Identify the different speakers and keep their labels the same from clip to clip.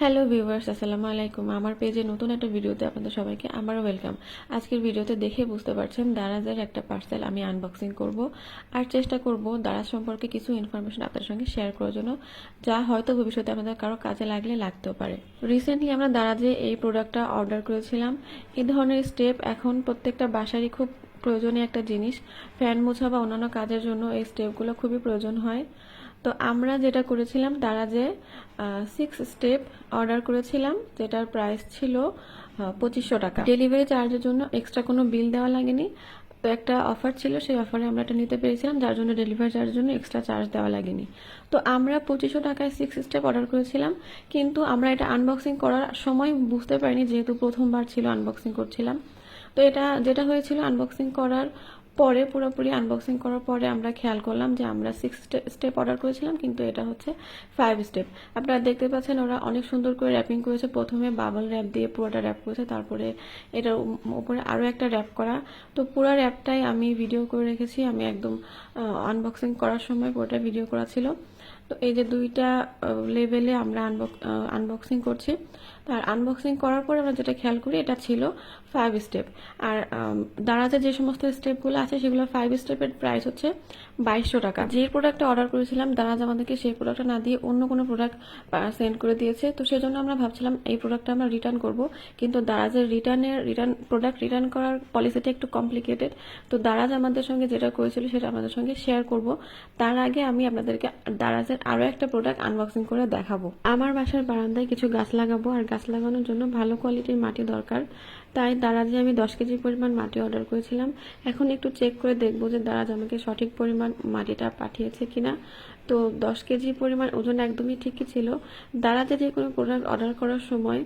Speaker 1: Hello viewers, আসসালামু আলাইকুম। আমার পেজে নতুন একটা ভিডিওতে আপনাদের সবাইকে আবারও ওয়েলকাম। আজকের ভিডিওতে দেখে বুঝতে পারছেন দারাজের একটা পার্সেল আমি আনবক্সিং করব আর চেষ্টা করব দারাজ সম্পর্কে কিছু ইনফরমেশন আপনাদের সঙ্গে শেয়ার করার জন্য, যা হয়তো ভবিষ্যতে আপনাদের কারো কাজে লাগলে লাগতেও পারে। রিসেন্টলি আমরা দারাজে এই প্রোডাক্টটা অর্ডার করেছিলাম। এই ধরনের স্টেপ এখন প্রত্যেকটা বাসারই খুব প্রয়োজনীয় একটা জিনিস। ফ্যান মোছা বা অন্যান্য কাজের জন্য এই স্টেপগুলো খুবই প্রয়োজন হয়। তো আমরা যেটা করেছিলাম দারাজে 6 স্টেপ অর্ডার করেছিলাম, যেটার প্রাইস ছিল 2500 টাকা। ডেলিভারি চার্জের জন্য এক্সট্রা কোনো বিল দেওয়া লাগেনি। তো একটা অফার ছিল, সেই অফারে আমরা এটা নিতে পেরেছিলাম, যার জন্য ডেলিভারি চার্জের জন্য এক্সট্রা চার্জ দেওয়া লাগেনি। তো আমরা 2500 টাকায় 6 স্টেপ অর্ডার করেছিলাম, কিন্তু আমরা এটা আনবক্সিং করার সময় বুঝতে পারিনি, যেহেতু প্রথমবার ছিল আনবক্সিং করছিলাম। তো এটা যেটা হয়েছিল, আনবক্সিং করার পরে পুরোপুরি আনবক্সিং করার পরে আমরা খেয়াল করলাম যে আমরা 6 স্টেপ অর্ডার করেছিলাম, কিন্তু এটা হচ্ছে 5 স্টেপ। আপনারা দেখতে পাচ্ছেন ওরা অনেক সুন্দর করে র্যাপিং করেছে। প্রথমে বাবল র্যাপ দিয়ে পুরোটা র্যাপ করেছে, তারপরে এটার উপরে আরও একটা র্যাপ করা। তো পুরো র্যাপটাই আমি ভিডিও করে রেখেছি। আমি একদম আনবক্সিং করার সময় পুরোটা ভিডিও করা ছিল। তো এই যে দুইটা লেভেলে আমরা আনবক্সিং করছি। তার আনবক্সিং করার পর আমরা যেটা খেয়াল করি, এটা ছিল 5 স্টেপ। আর দারাজে যে সমস্ত স্টেপগুলো আছে সেগুলো 5 স্টেপের প্রাইস হচ্ছে 2200 টাকা। যে প্রোডাক্টটা অর্ডার করেছিলাম দারাজ আমাদেরকে সেই প্রোডাক্টটা না দিয়ে অন্য কোনো প্রোডাক্ট সেন্ড করে দিয়েছে। তো সেই জন্য আমরা ভাবছিলাম এই প্রোডাক্টটা আমরা রিটার্ন করব, কিন্তু দারাজের প্রোডাক্ট রিটার্ন করার পলিসিটা একটু কমপ্লিকেটেড। তো দারাজ আমাদের সঙ্গে যেটা করেছিল সেটা আমাদের সঙ্গে শেয়ার করব। তার আগে আমি আপনাদেরকে দারাজের আরও একটা প্রোডাক্ট আনবক্সিং করে দেখাবো। আমার বাসার বারান্দায় কিছু গাছ লাগাবো, আর গাছ লাগানোর জন্য ভালো কোয়ালিটির মাটি দরকার। তাই দারাজে আমি 10 কেজি পরিমাণ মাটি অর্ডার করেছিলাম। এখন একটু চেক করে দেখবো যে দারাজ আমাকে সঠিক পরিমাণ মাটিটা পাঠিয়েছে কিনা। তো 10 কেজি পরিমাণ ওজন একদমই ঠিকই ছিল। দারাজে যে কোনো প্রোডাক্ট অর্ডার করার সময়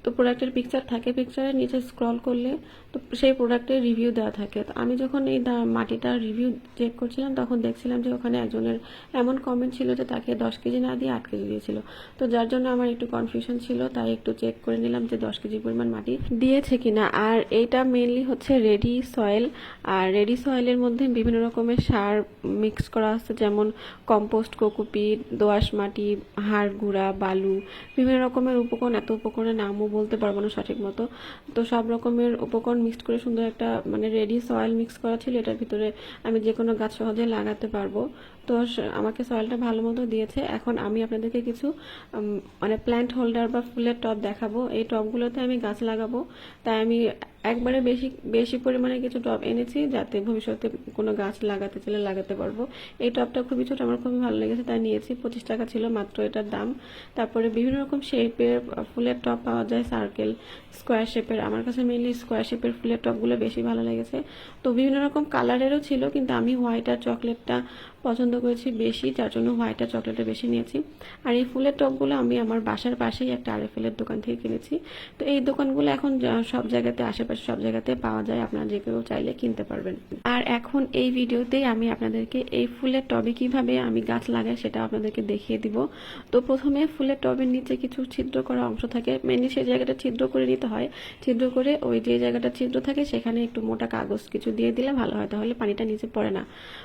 Speaker 1: তো প্রোডাক্টের পিকচার থাকে, পিকচারের নিচে স্ক্রল করলে তো সেই প্রোডাক্টের রিভিউ দেওয়া থাকে। তো আমি যখন এই মাটিটার রিভিউ চেক করছিলাম, তখন দেখছিলাম যে ওখানে একজনের এমন কমেন্ট ছিল যে তাকে 10 কেজি না দিয়ে 8 কেজি দিয়েছিল। তো যার জন্য আমার একটু কনফিউশন ছিল, তাই একটু চেক করে নিলাম যে 10 কেজি পরিমাণ মাটি দিয়েছে কিনা। আর এইটা মেনলি হচ্ছে রেডি সয়েল। আর রেডি সয়েলের মধ্যে বিভিন্ন রকমের সার মিক্স করা আছে, যেমন কম্পোস্ট, কোকোপিট, দোআঁশ মাটি, হাড় গুঁড়া, বালু, বিভিন্ন রকমের উপকরণ। এত উপকরণের নামও বলতে পারবো না সঠিক মতো। তো সব রকমের উপকরণ মিক্স করে সুন্দর একটা রেডি সয়েল মিক্স করা ছিল। এটার ভিতরে আমি যে কোনো গাছ সহজে লাগাতে পারবো। তো আমাকে সয়েলটা ভালো মতো দিয়েছে। এখন আমি আপনাদেরকে কিছু প্ল্যান্ট হোল্ডার বা ফুলের টব দেখাবো। এই টবগুলোতে আমি গাছ লাগাবো, তাই আমি একবারে বেশি বেশি পরিমাণে কিছু টব এনেছি, যাতে ভবিষ্যতে কোনো গাছ লাগাতে চাইলে লাগাতে পারবো। এই টবটা খুবই ছোট, আমার খুবই ভালো লেগেছে, তাই নিয়েছি। 25 টাকা ছিল মাত্র এটার দাম। তারপরে বিভিন্ন রকম শেপের ফুলের টব পাওয়া যায়, সার্কেল, স্কোয়ার শেপের। আমার কাছে মেনলি স্কোয়ার শেপের ফুলের টবগুলো বেশি ভালো লেগেছে। তো বিভিন্ন রকম কালারেরও ছিল, কিন্তু আমি হোয়াইট আর চকলেটটা পছন্দ করেছি বেশি, যার জন্য হোয়াইট আর চকলেটটা বেশি নিয়েছি। আর এই ফুলের টবগুলো আমি আমার বাসার পাশেই একটা আরএফএল-এর দোকান থেকে কিনেছি। তো এই দোকানগুলো এখন সব জায়গাতে, আশেপাশে সব জায়গাতে পাওয়া যায়, আপনারা যে কেউ চাইলে কিনতে পারবেন। আর এখন এই ভিডিওতেই আমি আপনাদেরকে এই ফুলের টবে কিভাবে আমি গাছ লাগাই সেটা আপনাদেরকে দেখিয়ে দিব। তো প্রথমে ফুলের টবের নিচে কিছু ছিদ্র করা অংশ থাকে, মেনলি সেই জায়গাটা ছিদ্র করে নিতে হয়। ছিদ্র করে ওই যে জায়গাটা ছিদ্র থাকে সেখানে একটু মোটা কাগজ কিছু দিয়ে দিলে ভালো হয়, তাহলে পানিটা নিচে পড়ে না।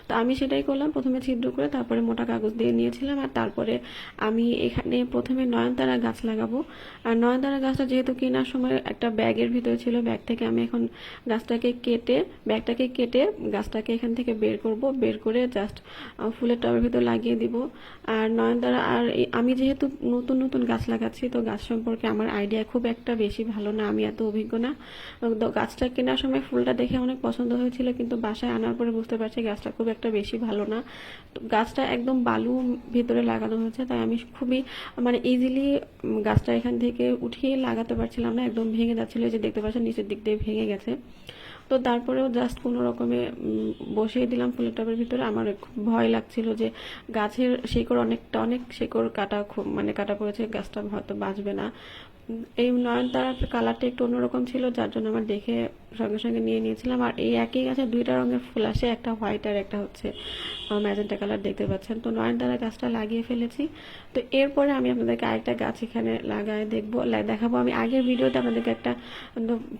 Speaker 1: তো আমি সেটাই করলাম, প্রথমে ছিদ্র করে তারপরে মোটা কাগজ দিয়ে নিয়েছিলাম। আর তারপরে আমি এখানে প্রথমে নয়নতারা গাছ লাগাবো। আর নয়নতারা গাছটা যেহেতু কেনার সময় একটা ব্যাগের ভিতরে ছিল, ব্যাগ থেকে আমি এখন ব্যাগটাকে কেটে গাছটাকে এখান থেকে বের করব। বের করে জাস্ট ফুলের টবের ভিতর লাগিয়ে দিব। আর নয়নতারা, আর আমি যেহেতু নতুন নতুন গাছ লাগাচ্ছি, তো গাছ সম্পর্কে আমার আইডিয়া খুব একটা বেশি ভালো না, আমি এত অভিজ্ঞ না। তো গাছটা কেনার সময় ফুলটা দেখে অনেক পছন্দ হয়েছিল, কিন্তু বাসায় আনার পরে বুঝতে পারছি গাছটা খুব একটা বেশি ভালো না। তো গাছটা একদম বালু ভিতরে লাগানো হয়েছে, তাই আমি খুবই ইজিলি গাছটা এখান থেকে উঠিয়ে লাগাতে পারছিলাম না, একদম ভেঙে যাচ্ছিল। যে দেখতে পাচ্ছেন নিচের দিক দিয়ে ভেঙে গেছে। তো তারপরেও জাস্ট কোনো রকমে বসিয়ে দিলাম ফুলের টবের ভিতরে। আমার খুব ভয় লাগছিল যে গাছের শিকড় অনেক শিকড় কাটা, কাটা পড়েছে, গাছটা হয়তো বাঁচবে না। এই নয়নতারার কালারটা একটু অন্যরকম ছিল, যার জন্য আমার দেখে সঙ্গে সঙ্গে নিয়ে নিয়েছিলাম। আর এই একই গাছে দুইটা রঙের ফুল আসে, একটা হোয়াইট আর একটা হচ্ছে ম্যাজেন্টা কালার, দেখতে পাচ্ছেন। তো নয়নতারা গাছটা লাগিয়ে ফেলেছি। তো এরপরে আমি আপনাদেরকে আরেকটা গাছ এখানে লাগায় দেখাবো। আমি আগের ভিডিওতে আপনাদেরকে একটা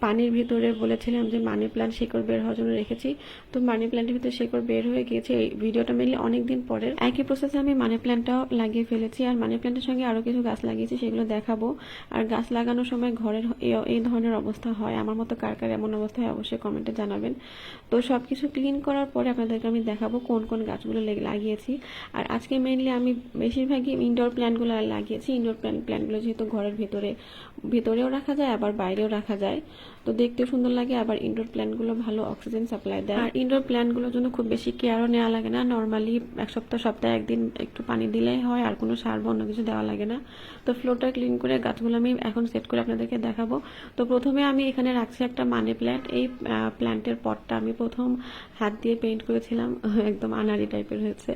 Speaker 1: পানির ভিতরে বলেছিলাম যে মানি প্ল্যান্ট শিকড় বের হওয়ার জন্য রেখেছি। তো মানি প্ল্যান্টের ভিতরে শিকড় বের হয়ে গিয়েছে। এই ভিডিওটা মেনলি অনেক দিন পরের। একই প্রসেসে আমি মানি প্ল্যান্টটাও লাগিয়ে ফেলেছি, আর মানি প্ল্যান্টের সঙ্গে আরও কিছু গাছ লাগিয়েছি, সেগুলো দেখাবো। আর গাছ লাগানোর সময় ঘরের এই ধরনের অবস্থা হয়, আমার মতো কার কার এমন অবস্থা হয় অবশ্যই কমেন্টে জানাবেন। তো সব কিছু ক্লিন করার পরে আপনাদেরকে আমি দেখাবো কোন কোন গাছগুলো লাগিয়েছি। আর আজকে মেইনলি আমি বেশিরভাগই ইনডোর প্ল্যান্টগুলো লাগিয়েছি। ইনডোর প্ল্যান্টগুলো যেহেতু ঘরের ভিতরেও রাখা যায়, আবার বাইরেও রাখা যায়, তো দেখতেও সুন্দর লাগে। আবার ইনডোর প্ল্যান্টগুলো ভালো অক্সিজেন সাপ্লাই দেয়। আর ইনডোর প্ল্যান্টগুলোর জন্য খুব বেশি কেয়ারও নেওয়া লাগে না। নর্মালি সপ্তাহে একদিন একটু পানি দিলেই হয়, আর কোনো সার বা অন্য কিছু দেওয়া লাগে না। তো ফ্লোরটা ক্লিন করে গাছগুলো আমি এখন সেট করে আপনাদেরকে দেখাবো। তো প্রথমে আমি এখানে রাখছি একটা মানি প্ল্যান্ট। এই প্ল্যান্টের পটটা আমি প্রথম হাত দিয়ে পেইন্ট করেছিলাম, একদম আনারি টাইপের হয়েছে।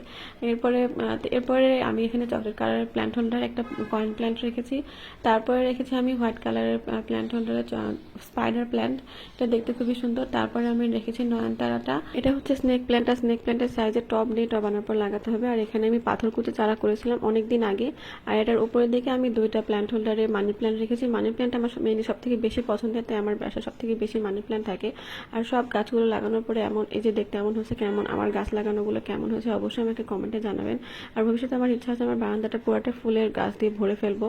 Speaker 1: এরপরে আমি এখানে চকলেট কালারের প্ল্যান্ট হোল্ডার, একটা কয়েন প্ল্যান্ট রেখেছি। তারপরে রেখেছি আমি হোয়াইট কালারের প্ল্যান্ট হোল্ডারের স্পাইডার প্ল্যান্ট, এটা দেখতে খুবই সুন্দর। তারপরে আমি রেখেছি নয়নতারাটা, এটা হচ্ছে স্নেক প্ল্যান্ট। আর স্নেক প্ল্যান্টের সাইজে টব নেই, টব আনার পর লাগাতে হবে। আর এখানে আমি পাথর কুচি চারা করেছিলাম অনেকদিন আগে। আর এটার উপরের দিকে আমি দুইটা প্ল্যান্ট হোল্ডারে মানি প্ল্যান্ট রেখেছি। মানি প্ল্যান্ট আমার মেনলি সব থেকে বেশি পছন্দের, তাই আমার বাসায় সব থেকে বেশি মানি প্ল্যান্ট থাকে। আর সব গাছগুলো লাগানোর পরে এমন, এই যে দেখতে এমন হচ্ছে, কেমন আমার গাছ লাগানোগুলো কেমন হয়েছে অবশ্যই আমাকে কমেন্টে জানাবেন। আর ভবিষ্যতে আমার ইচ্ছা আছে আমার বারান্দাটা পুরোটা ফুলের গাছ দিয়ে ভরে ফেলবো।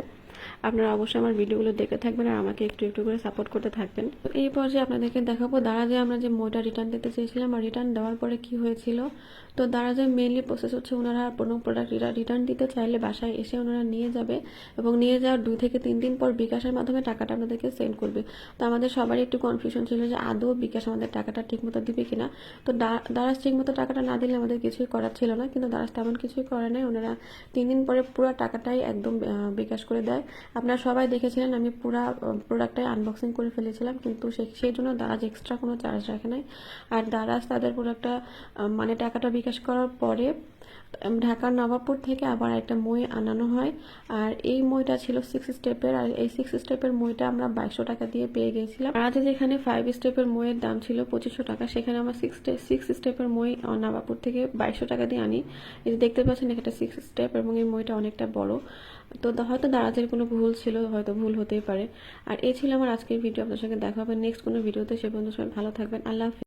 Speaker 1: আপনারা অবশ্যই আমার ভিডিওগুলো দেখতে থাকবেন আর আমাকে একটু একটু করে সাপোর্ট করতে থাকবেন। তো এই পর্যায়ে আপনাদেরকে দেখাবো দারাজে আমরা যে মইটা রিটার্ন দিতে চেয়েছিলাম, আর রিটার্ন দেওয়ার পরে কি হয়েছিল। তো দারাজে মেইনলি প্রসেস হচ্ছে, ওনারা কোনো প্রোডাক্ট রিটার্ন দিতে চাইলে বাসায় এসে ওনারা নিয়ে যাবে, এবং নিয়ে যাওয়ার 2 থেকে 3 দিন পর বিকাশের মাধ্যমে টাকাটা আপনাদেরকে সেন্ড করবে। তো আমাদের সবারই একটু কনফিউশন ছিল যে আদৌ বিকাশ আমাদের টাকাটা ঠিকমতো দিবে কিনা। তো দারাজ ঠিকমতো টাকাটা না দিলে আমাদের কিছুই করার ছিল না, কিন্তু দারাজ তেমন কিছুই করে নাই। ওনারা 3 দিন পরে পুরো টাকাটাই একদম বিকাশ করে দেয়। আপনারা সবাই দেখেছিলেন আমি পুরো প্রোডাক্টটাই আনবক্সিং করে ফেলেছিলাম, কিন্তু সেই জন্য দারাজ এক্সট্রা কোনো চার্জ রাখে নাই। আর দারাজ তাদের প্রোডাক্টটা মানে টাকাটা বিকাশ করার পরে ঢাকার নবাবপুর থেকে আবার একটা মই আনানো হয়। আর এই মইটা ছিল 6 স্টেপের, আর এই 6 স্টেপের মইটা আমরা 2200 টাকা দিয়ে পেয়ে গিয়েছিলাম। আর আজ যেখানে 5 স্টেপের মইয়ের দাম ছিল 2500 টাকা, সেখানে আমরা 6 স্টেপের মই নবাবপুর থেকে 2200 টাকা দিয়ে আনি। এই যে দেখতে পাচ্ছেন এখানে 6 স্টেপ, এবং এই মইটা অনেকটা বড়। তো হয়তো দারাজের কোনো ভুল ছিল, হয়তো ভুল হতেই পারে। আর এই ছিল আমার আজকের ভিডিও। আপনার সঙ্গে দেখা হবে নেক্সট কোনো ভিডিওতে। সে পর্যন্ত সবাই ভালো থাকবেন। আল্লাহ হাফেজ।